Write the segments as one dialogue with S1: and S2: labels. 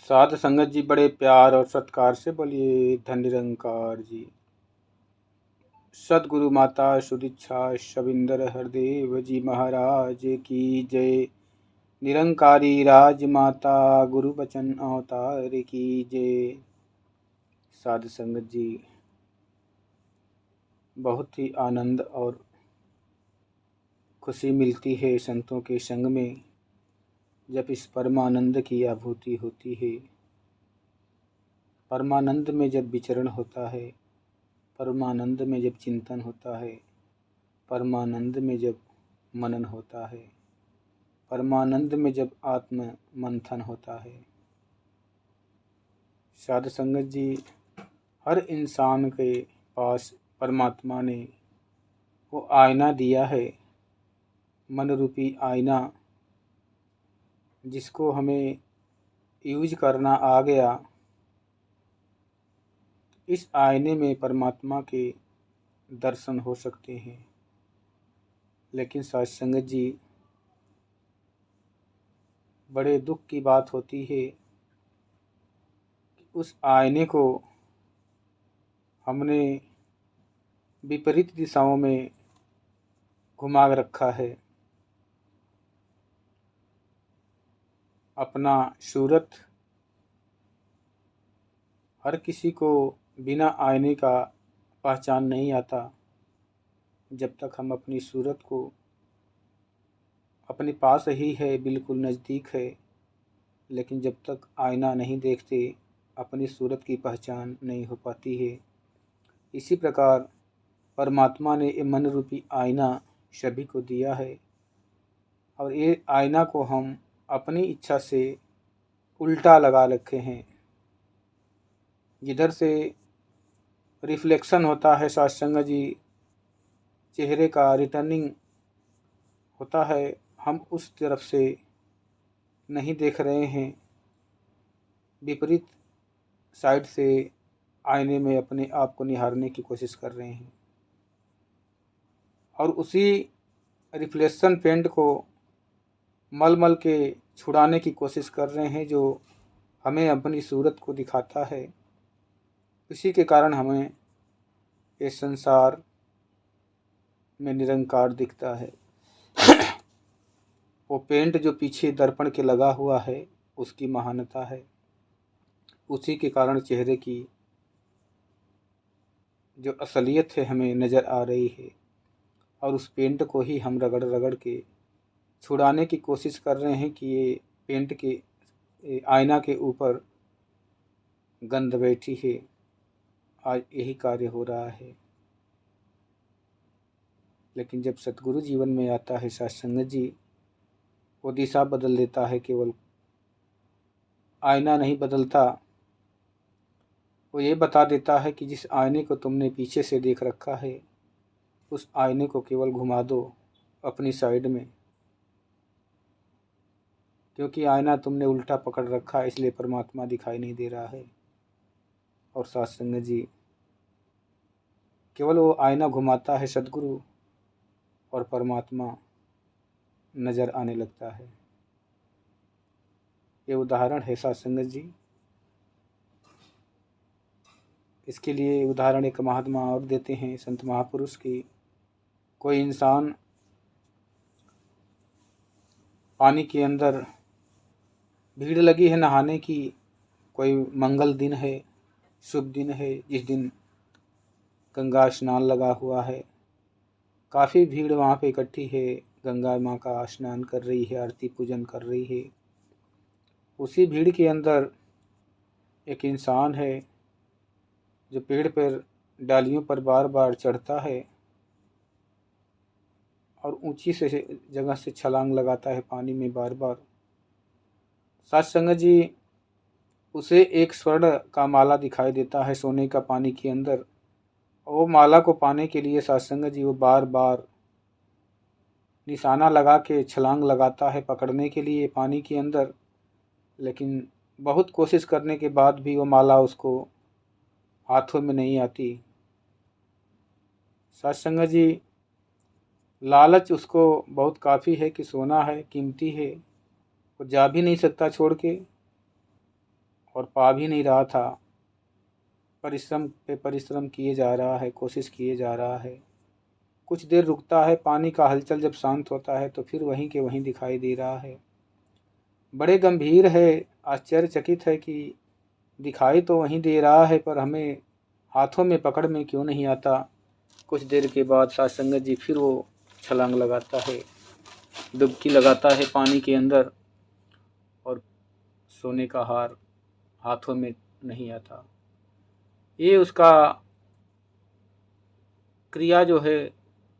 S1: साध संगत जी, बड़े प्यार और सत्कार से बोलिए धन निरंकार जी। सदगुरु माता सुदीक्षा शबिंदर हरदेव जी महाराज की जय। निरंकारी राज माता गुरु बचन अवतार की जय। साध संगत जी, बहुत ही आनंद और खुशी मिलती है संतों के संग में, जब इस परमानंद की अनुभूति होती है। परमानंद में जब विचरण होता है, परमानंद में जब चिंतन होता है, परमानंद में जब मनन होता है, परमानंद में जब आत्म मंथन होता है। साध संगत जी, हर इंसान के पास परमात्मा ने वो आईना दिया है, मन रूपी आईना, जिसको हमें यूज करना आ गया। इस आईने में परमात्मा के दर्शन हो सकते हैं। लेकिन साध संगत जी, बड़े दुख की बात होती है कि उस आईने को हमने विपरीत दिशाओं में घुमा रखा है। अपना सूरत हर किसी को बिना आईने का पहचान नहीं आता। जब तक हम अपनी सूरत को अपने पास ही है, बिल्कुल नज़दीक है, लेकिन जब तक आईना नहीं देखते, अपनी सूरत की पहचान नहीं हो पाती है। इसी प्रकार परमात्मा ने ये मन रूपी आईना सभी को दिया है, और ये आईना को हम अपनी इच्छा से उल्टा लगा रखे हैं। जिधर से रिफ्लेक्शन होता है सत्संग जी, चेहरे का रिटर्निंग होता है, हम उस तरफ से नहीं देख रहे हैं, विपरीत साइड से आईने में अपने आप को निहारने की कोशिश कर रहे हैं, और उसी रिफ्लेक्शन पेंट को मल मल के छुड़ाने की कोशिश कर रहे हैं, जो हमें अपनी सूरत को दिखाता है। इसी के कारण हमें इस संसार में निरंकार दिखता है। वो पेंट जो पीछे दर्पण के लगा हुआ है, उसकी महानता है। उसी के कारण चेहरे की जो असलियत है हमें नज़र आ रही है, और उस पेंट को ही हम रगड़ रगड़ के छुड़ाने की कोशिश कर रहे हैं कि ये पेंट के आईना के ऊपर गंध बैठी है। आज यही कार्य हो रहा है। लेकिन जब सतगुरु जीवन में आता है सत्संग जी, वो दिशा बदल देता है। केवल आईना नहीं बदलता, वो ये बता देता है कि जिस आईने को तुमने पीछे से देख रखा है, उस आईने को केवल घुमा दो अपनी साइड में, क्योंकि आईना तुमने उल्टा पकड़ रखा है, इसलिए परमात्मा दिखाई नहीं दे रहा है। और सत्संग जी, केवल वो आईना घुमाता है सदगुरु, और परमात्मा नज़र आने लगता है। ये उदाहरण है सत्संग जी। इसके लिए उदाहरण एक महात्मा और देते हैं, संत महापुरुष की। कोई इंसान पानी के अंदर, भीड़ लगी है नहाने की, कोई मंगल दिन है, शुभ दिन है, जिस दिन गंगा स्नान लगा हुआ है, काफ़ी भीड़ वहाँ पे इकट्ठी है, गंगा माँ का स्नान कर रही है, आरती पूजन कर रही है। उसी भीड़ के अंदर एक इंसान है जो पेड़ पर डालियों पर बार बार चढ़ता है और ऊंची से जगह से छलांग लगाता है पानी में बार बार। सत्संग जी, उसे एक स्वर्ण का माला दिखाई देता है सोने का पानी के अंदर। वो माला को पाने के लिए सत्संग जी वो बार बार निशाना लगा के छलांग लगाता है पकड़ने के लिए पानी के अंदर, लेकिन बहुत कोशिश करने के बाद भी वो माला उसको हाथों में नहीं आती। सत्संग जी, लालच उसको बहुत काफ़ी है कि सोना है, कीमती है, वो जा भी नहीं सकता छोड़ के। और पा भी नहीं रहा था। परिश्रम पे परिश्रम किए जा रहा है, कोशिश किए जा रहा है। कुछ देर रुकता है, पानी का हलचल जब शांत होता है तो फिर वहीं के वहीं दिखाई दे रहा है। बड़े गंभीर है, आश्चर्यचकित है कि दिखाई तो वहीं दे रहा है पर हमें हाथों में पकड़ में क्यों नहीं आता। कुछ देर के बाद साध संगत जी फिर वो छलांग लगाता है, डुबकी लगाता है पानी के अंदर और सोने का हार हाथों में नहीं आता। ये उसका क्रिया जो है,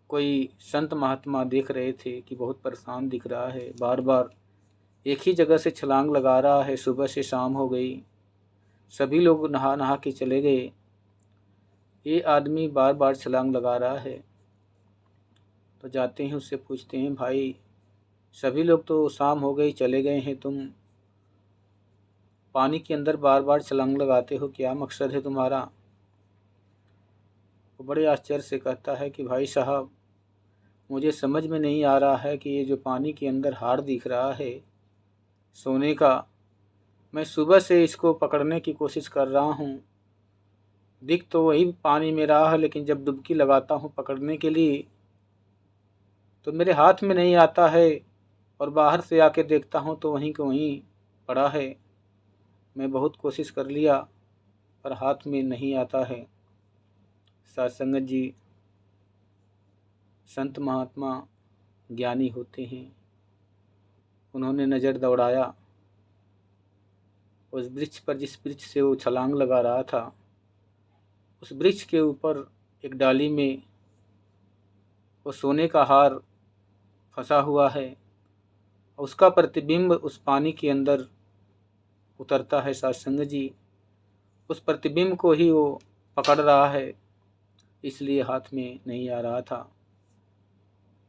S1: कोई संत महात्मा देख रहे थे कि बहुत परेशान दिख रहा है, बार बार एक ही जगह से छलांग लगा रहा है। सुबह से शाम हो गई, सभी लोग नहा नहा के चले गए, ये आदमी बार बार छलांग लगा रहा है। तो जाते हैं उससे पूछते हैं, भाई सभी लोग तो शाम हो गई चले गए हैं, तुम पानी के अंदर बार बार छलांग लगाते हो, क्या मकसद है तुम्हारा। वो बड़े आश्चर्य से कहता है कि भाई साहब, मुझे समझ में नहीं आ रहा है कि ये जो पानी के अंदर हार दिख रहा है सोने का, मैं सुबह से इसको पकड़ने की कोशिश कर रहा हूँ, दिख तो वही पानी में रहा है, लेकिन जब डुबकी लगाता हूँ पकड़ने के लिए तो मेरे हाथ में नहीं आता है, और बाहर से आके देखता हूँ तो वहीं के वहीं पड़ा है। मैं बहुत कोशिश कर लिया पर हाथ में नहीं आता है। साध संगत जी, संत महात्मा ज्ञानी होते हैं। उन्होंने नज़र दौड़ाया उस वृक्ष पर, जिस वृक्ष से वो छलांग लगा रहा था। उस वृक्ष के ऊपर एक डाली में वो सोने का हार फंसा हुआ है, उसका प्रतिबिंब उस पानी के अंदर उतरता है। साध संगत जी, उस प्रतिबिंब को ही वो पकड़ रहा है, इसलिए हाथ में नहीं आ रहा था।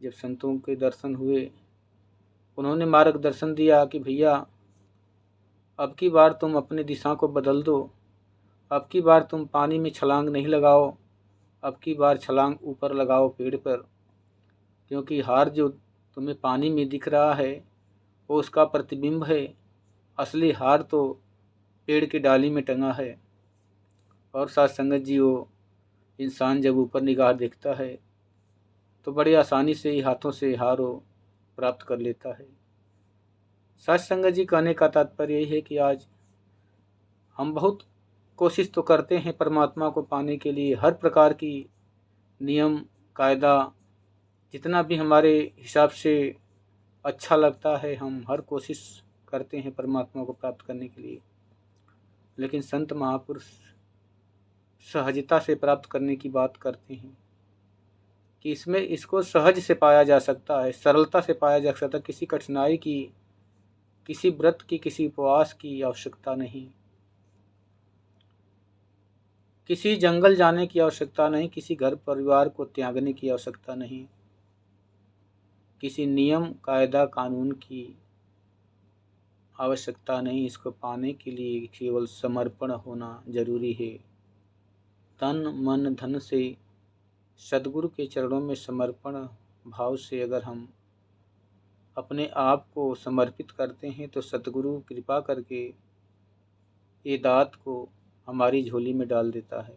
S1: जब संतों के दर्शन हुए, उन्होंने मार्गदर्शन दिया कि भैया अब की बार तुम अपनी दिशा को बदल दो, अब की बार तुम पानी में छलांग नहीं लगाओ, अब की बार छलांग ऊपर लगाओ पेड़ पर, क्योंकि हार जो तुम्हें पानी में दिख रहा है वो उसका प्रतिबिंब है, असली हार तो पेड़ की डाली में टंगा है। और साथ संगत जी, वो इंसान जब ऊपर निगाह देखता है तो बड़ी आसानी से ही हाथों से हार वो प्राप्त कर लेता है। साथ संगत जी, कहने का तात्पर्य यही है कि आज हम बहुत कोशिश तो करते हैं परमात्मा को पाने के लिए, हर प्रकार की नियम कायदा जितना भी हमारे हिसाब से अच्छा लगता है, हम हर कोशिश करते हैं परमात्मा को प्राप्त करने के लिए। लेकिन संत महापुरुष सहजता से प्राप्त करने की बात करते हैं कि इसमें इसको सहज से पाया जा सकता है, सरलता से पाया जा सकता है। किसी कठिनाई की, किसी व्रत की, किसी उपवास की आवश्यकता नहीं, किसी जंगल जाने की आवश्यकता नहीं, किसी घर परिवार को त्यागने की आवश्यकता नहीं, किसी नियम कायदा कानून की आवश्यकता नहीं। इसको पाने के लिए केवल समर्पण होना जरूरी है। तन मन धन से सद्गुरु के चरणों में समर्पण भाव से अगर हम अपने आप को समर्पित करते हैं तो सद्गुरु कृपा करके ये दात को हमारी झोली में डाल देता है।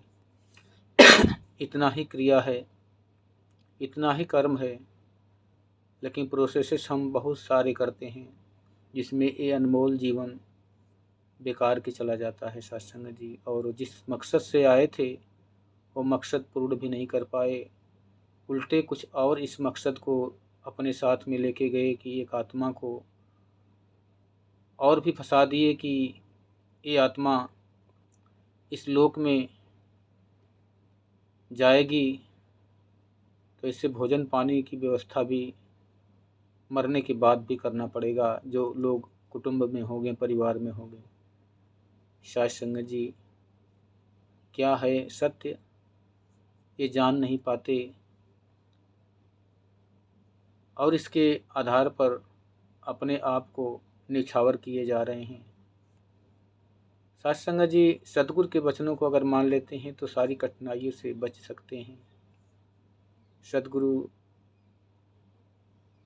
S1: इतना ही क्रिया है, इतना ही कर्म है, लेकिन प्रोसेसेस हम बहुत सारे करते हैं जिसमें ये अनमोल जीवन बेकार के चला जाता है सत्संग जी। और जिस मकसद से आए थे वो मकसद पूर्ण भी नहीं कर पाए, उल्टे कुछ और इस मकसद को अपने साथ में लेके गए कि एक आत्मा को और भी फंसा दिए कि ये आत्मा इस लोक में जाएगी तो इससे भोजन पानी की व्यवस्था भी मरने के बाद भी करना पड़ेगा, जो लोग कुटुंब में होंगे, परिवार में होंगे। शायद संगत जी, क्या है सत्य ये जान नहीं पाते और इसके आधार पर अपने आप को निछावर किए जा रहे हैं। साथ संगत जी, सतगुरु के वचनों को अगर मान लेते हैं तो सारी कठिनाइयों से बच सकते हैं। सतगुरु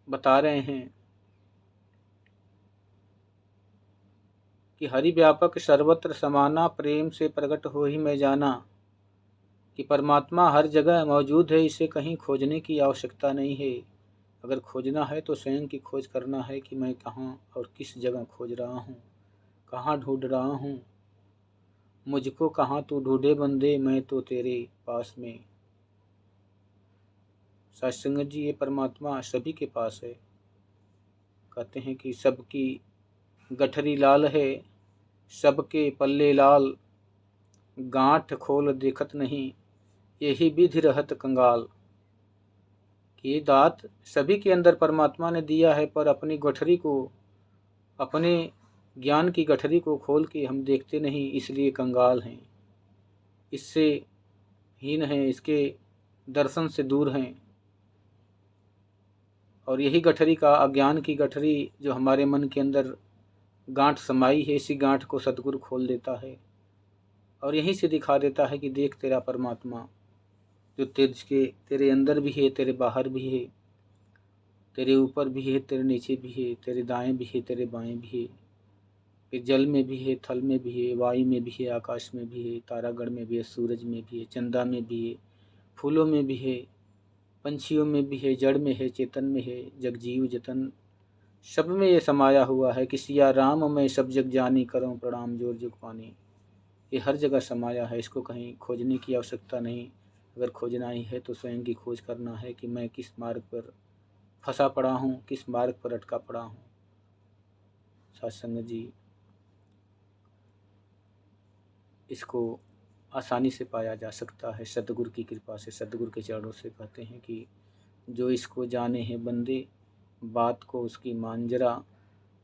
S1: बता रहे हैं कि हरि व्यापक सर्वत्र समाना, प्रेम से प्रकट हो ही मैं जाना। कि परमात्मा हर जगह मौजूद है, इसे कहीं खोजने की आवश्यकता नहीं है। अगर खोजना है तो स्वयं की खोज करना है कि मैं कहाँ और किस जगह खोज रहा हूँ, कहाँ ढूंढ रहा हूँ। मुझको कहाँ तू ढूंढे बंदे, मैं तो तेरे पास में। सत्संग जी, ये परमात्मा सभी के पास है। कहते हैं कि सबकी गठरी लाल है, सबके पल्ले लाल। गांठ खोल देखत नहीं, यही विधि रहत कंगाल। ये दात सभी के अंदर परमात्मा ने दिया है, पर अपनी गठरी को, अपने ज्ञान की गठरी को खोल के हम देखते नहीं, इसलिए कंगाल हैं, इससे हीन हैं, इसके दर्शन से दूर हैं। और यही गठरी का, अज्ञान की गठरी जो हमारे मन के अंदर गांठ समाई है, इसी गांठ को सतगुरु खोल देता है और यहीं से दिखा देता है कि देख तेरा परमात्मा जो तेरे अंदर भी है, तेरे बाहर भी है, तेरे ऊपर भी है, तेरे नीचे भी है, तेरे दाएं भी है, तेरे बाएं भी है, फिर जल में भी है, थल में भी है, वायु में भी है, आकाश में भी है, तारागण में भी है, सूरज में भी है, चंदा में भी है, फूलों में भी है, पंछियों में भी है, जड़ में है, चेतन में है, जगजीव जतन सब में ये समाया हुआ है। कि सिया राम मैं सब जग जानी, करूं प्रणाम जोर जुग पानी। ये हर जगह समाया है, इसको कहीं खोजने की आवश्यकता नहीं। अगर खोजना ही है तो स्वयं की खोज करना है कि मैं किस मार्ग पर फंसा पड़ा हूँ, किस मार्ग पर अटका पड़ा हूँ। सत्संग जी, इसको आसानी से पाया जा सकता है सतगुरु की कृपा से, सतगुरु के चरणों से। कहते हैं कि जो इसको जाने हैं बंदे, बात को उसकी मान जरा।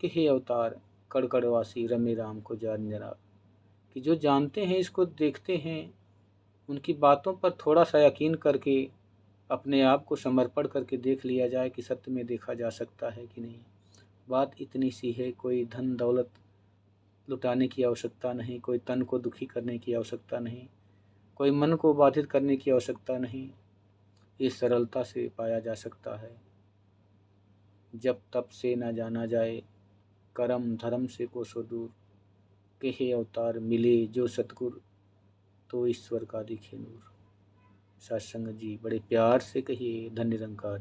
S1: कि हे अवतार कड़कड़वासी, रमे राम को जान जरा। कि जो जानते हैं, इसको देखते हैं, उनकी बातों पर थोड़ा सा यकीन करके अपने आप को समर्पण करके देख लिया जाए कि सत्य में देखा जा सकता है कि नहीं। बात इतनी सी है, कोई धन दौलत लुटाने की आवश्यकता नहीं, कोई तन को दुखी करने की आवश्यकता नहीं, कोई मन को बाधित करने की आवश्यकता नहीं। ये सरलता से पाया जा सकता है। जब तप से न जाना जाए, कर्म धर्म से कोसों दूर। के हे अवतार मिले जो सतगुर, तो ईश्वर का दिखे नूर। सत्संग जी, बड़े प्यार से कहिए, धन्य निरंकार।